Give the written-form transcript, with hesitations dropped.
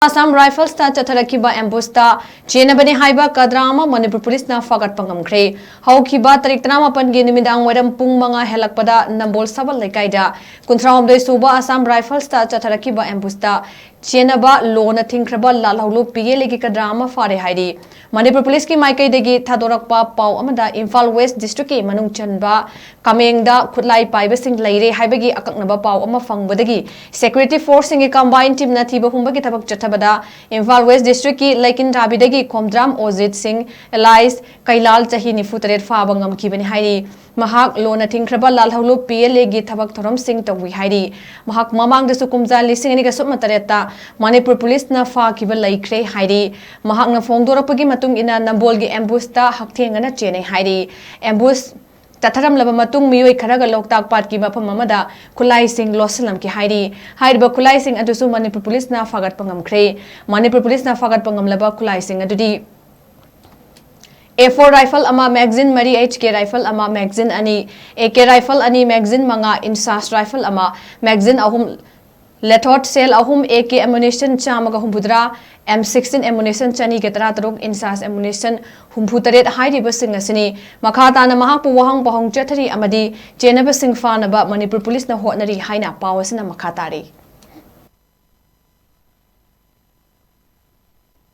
Assam Rifles ta Chattharakkhiba ambush ta Chennabani Haiba Cadre Manipur Police na Phagatpa Ngamkhre Haukiba tarik 8 gi numidang waram pung manga helakpada Nambol Sabal Lekaida Kunthraomdoi Suba Assam Rifles ta Chattharakkhiba ambush ta Chennaba lona thingkraba lalhulu PLA gi Cadre fare haidi Manipur Police ki maikai degi thadorakpa pau amada Imphal West District ki manung chanba kamengda khutlai paiba sing leire haibagi akaknaba pau ama fangbadagi security force sing combined team na thiba humbagi thabak chathabada Imphal West District ki laikin rabidagi Khomdram Ojit Singh Elias Kailal chahi nifutare faba ngamkhibani haidi mahak lona thingkraba lalhulu PLA gi thabak thoram sing tawi haidi mahak mamang da sukumja lising ani ga summatareta Manipur Police na fa kiba laikre haidi mahak na phongdorapagi matung ina Nambol gi ambush ta hakthengana chene haidi ambush Tatharam laba matung miyoi kharaga loktak pat ki mafam amada khulai sing losalam ki haidi haiba khulai sing adusu Manipur Police na Phagatpa Ngamkhre Manipur Police na Phagatpa ngamlaba khulai sing adudi A4 rifle ama magazine mari HK rifle ama magazine ani AK rifle ani magazine manga insas rifle ama magazine ahum Lethot cell ahum AK ammunition chamaga humbudra M16 ammunition chani getara taruk insas ammunition humbutaret haidi basing asini makhata na mahak puwahang pahong chathari amadi Chenaba sing fanaba Manipur Police na hotnari haina pawasina makhatari